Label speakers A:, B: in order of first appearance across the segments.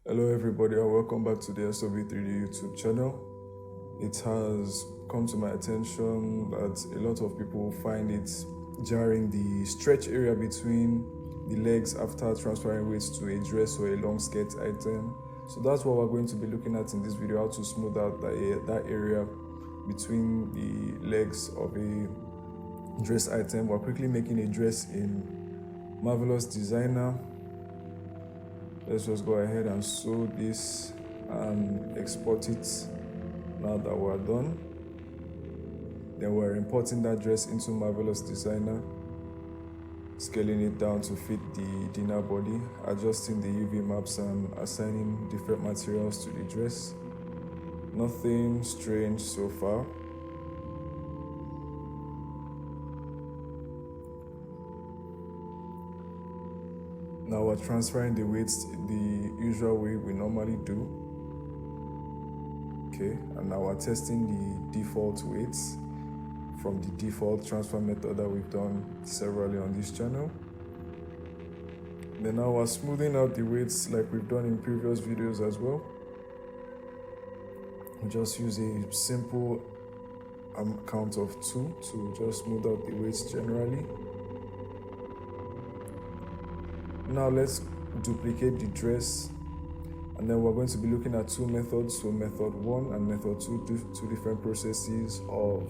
A: Hello everybody and welcome back to the SOB3D YouTube channel. It has come to my attention that a lot of people find it jarring, the stretch area between the legs after transferring weights to a dress or a long skirt item. So that's what we're going to be looking at in this video, how to smooth out that area between the legs of a dress item. We're quickly making a dress in Marvelous Designer. Let's just go ahead and sew this and export it now that we're done. Then we're importing that dress into Marvelous Designer, scaling it down to fit the dinner body, adjusting the UV maps and assigning different materials to the dress. Nothing strange so far. Now we're transferring the weights the usual way we normally do. Okay, and now we're testing the default weights from the default transfer method that we've done severally on this channel. Then now we're smoothing out the weights like we've done in previous videos as well. We just use a simple count of 2 to just smooth out the weights generally. Now let's duplicate the dress, and then we're going to be looking at 2 methods. So method 1 and method 2, two different processes of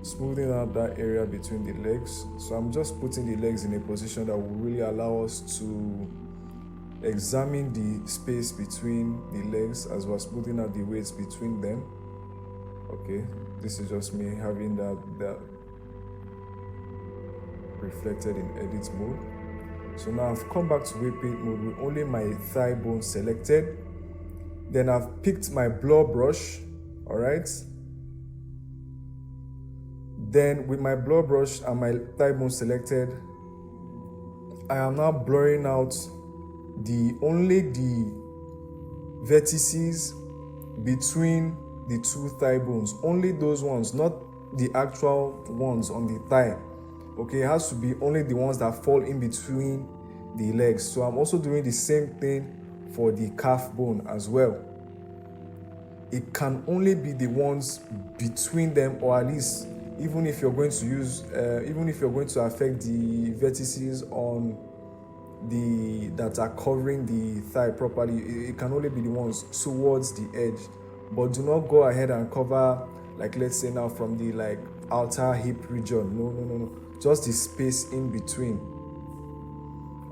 A: smoothing out that area between the legs. So I'm just putting the legs in a position that will really allow us to examine the space between the legs as we're smoothing out the weights between them. Okay, this is just me having that reflected in edit mode. So now I've come back to weight paint mode with only my thigh bone selected. Then I've picked my blur brush, all right? Then with my blur brush and my thigh bone selected, I am now blurring out only the vertices between the 2 thigh bones, only those ones, not the actual ones on the thigh. Okay, it has to be only the ones that fall in between the legs. So I'm also doing the same thing for the calf bone as well. It can only be the ones between them, or at least even if you're going to use, even if you're going to affect the vertices on that are covering the thigh properly, it can only be the ones towards the edge. But do not go ahead and cover, like let's say now from the outer hip region. No. Just the space in between.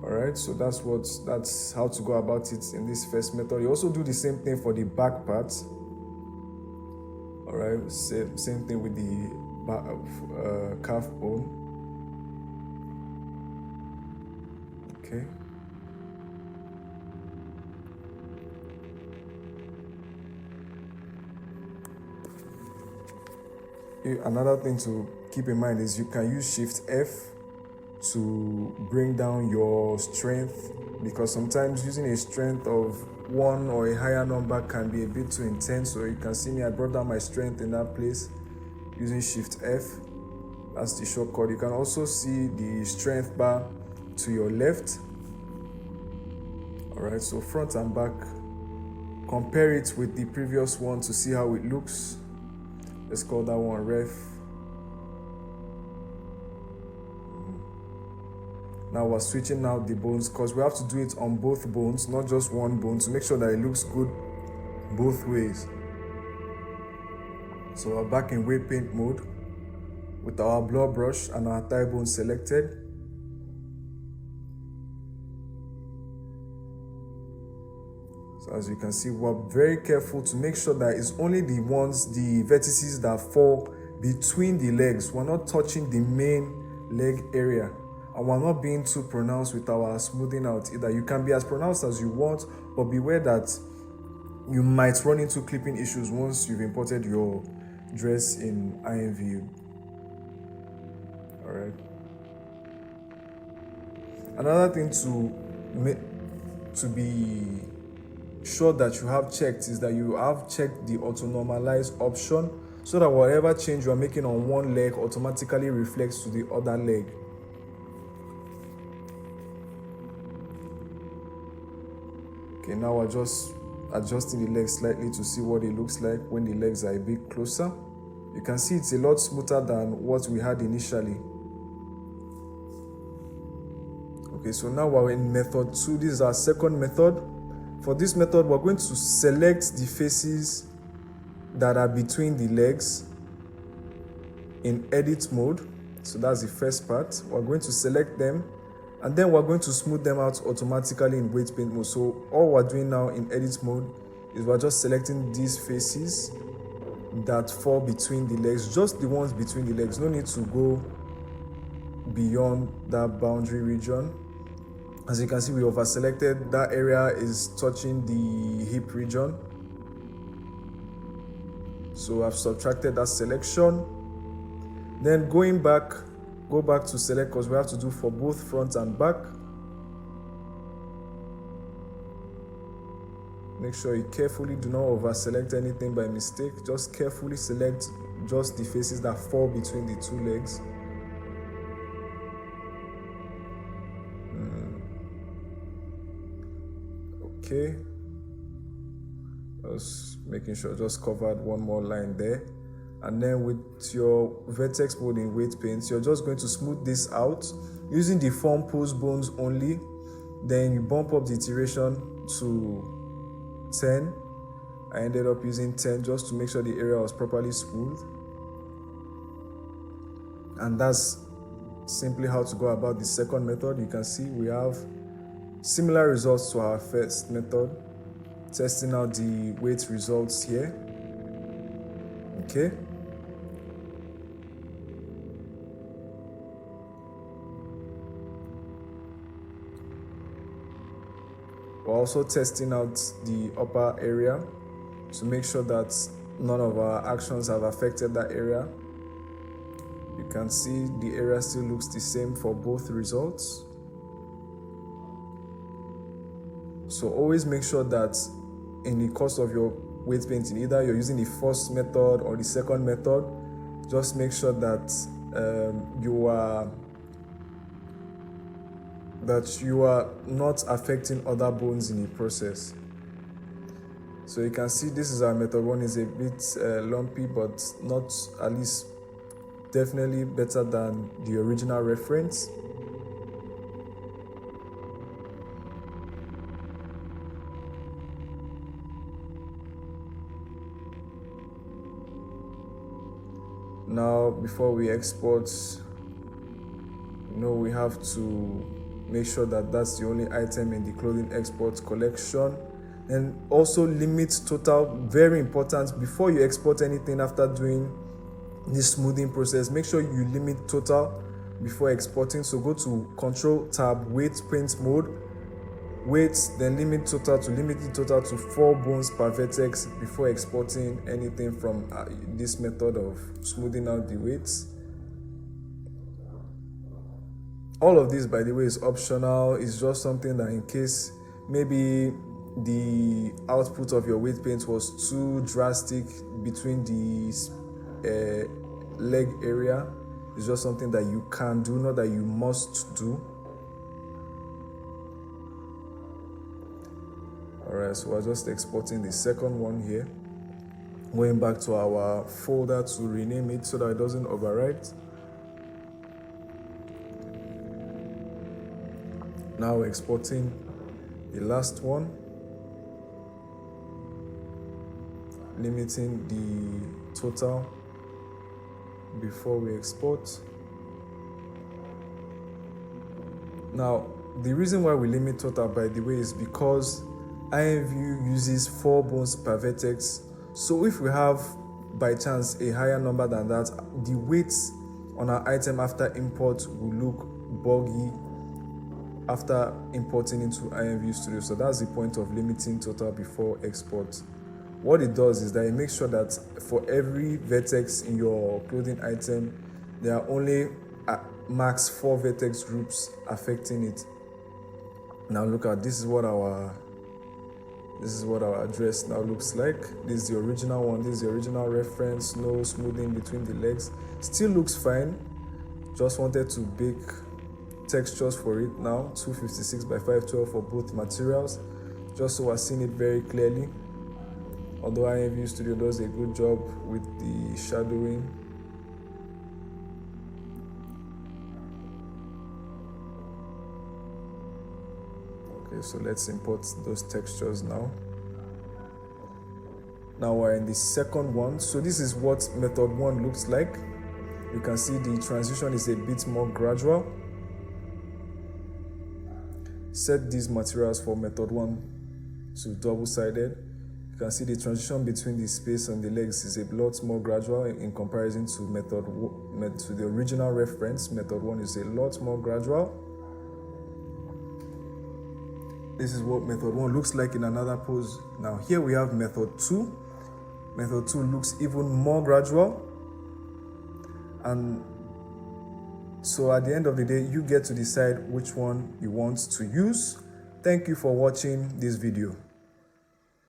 A: All right, so that's how to go about it in this first method. You also do the same thing for the back part. All right, same thing with the back, calf bone. Okay. Another thing to keep in mind is you can use Shift F to bring down your strength, because sometimes using a strength of 1 or a higher number can be a bit too intense. So you can see me, I brought down my strength in that place using Shift F. That's the shortcut. You can also see the strength bar to your left. All right, so front and back, compare it with the previous one to see how it looks. Let's call that one ref. Now we're switching out the bones because we have to do it on both bones, not just one bone, to make sure that it looks good both ways. So we're back in weight paint mode with our blur brush and our thigh bone selected. So as you can see, we're very careful to make sure that it's only the vertices that fall between the legs. We're not touching the main leg area, and we're not being too pronounced with our smoothing out either. You can be as pronounced as you want, but beware that you might run into clipping issues once you've imported your dress in IMVU. All right. Another thing to be sure that you have checked is that you have checked the auto normalize option, so that whatever change you are making on one leg automatically reflects to the other leg. Okay, now we're just adjusting the legs slightly to see what it looks like when the legs are a bit closer. You can see it's a lot smoother than what we had initially. Okay, so now we're in method 2. This is our second method. For this method, we're going to select the faces that are between the legs in edit mode. So that's the first part. We're going to select them, and then we're going to smooth them out automatically in weight paint mode. So all we're doing now in edit mode is we're just selecting these faces that fall between the legs, just the ones between the legs. No need to go beyond that boundary region. As you can see, we over selected. That area is touching the hip region, so I've subtracted that selection. Then go back to select, because we have to do for both front and back. Make sure you carefully do not over select anything by mistake. Just carefully select just the faces that fall between the two legs. Okay, just making sure just covered one more line there. And then with your vertex mode in weight paint, you're just going to smooth this out using the form pose bones only. Then you bump up the iteration to 10. I ended up using 10 just to make sure the area was properly smooth. And that's simply how to go about the second method. You can see we have similar results to our first method, testing out the weight results here. Okay. We're also testing out the upper area to make sure that none of our actions have affected that area. You can see the area still looks the same for both results. So always make sure that in the course of your weight painting, either you're using the first method or the second method, just make sure that you are not affecting other bones in the process. So you can see this is our method 1. Is a bit lumpy, but not, at least definitely better than the original reference. Now, before we export, we have to make sure that that's the only item in the clothing export collection. And also limit total, very important. Before you export anything after doing this smoothing process, make sure you limit total before exporting. So go to Control Tab, Weight Paint Mode, Weight, then limit total to 4 bones per vertex before exporting anything from this method of smoothing out the weights. All of this, by the way, is optional. It's just something that in case maybe the output of your weight paint was too drastic between the leg area, it's just something that you can do, not that you must do. Alright, so we're just exporting the second one here. Going back to our folder to rename it so that it doesn't overwrite. Now we're exporting the last one, limiting the total before we export. Now, the reason why we limit total, by the way, is because IMVU uses 4 bones per vertex. So if we have by chance a higher number than that, the weight on our item after import will look buggy after importing into IMVU Studio. So that's the point of limiting total before export. What it does is that it makes sure that for every vertex in your clothing item, there are only max 4 vertex groups affecting it. Now look at this is what our address now looks like. This is the original one. This is the original reference. No smoothing between the legs. Still looks fine. Just wanted to bake textures for it now. 256 by 512 for both materials. just so we're seeing it very clearly. Although IMVU Studio does a good job with the shadowing. Okay, so let's import those textures now. Now we're in the second one. So this is what method 1 looks like. You can see the transition is a bit more gradual. Set these materials for method 1 to double-sided. You can see the transition between the space and the legs is a lot more gradual in comparison to the original reference. Method 1 is a lot more gradual. This is what method 1 looks like in another pose. Now here we have method 2. Method 2 looks even more gradual. And so at the end of the day, you get to decide which one you want to use. Thank you for watching this video.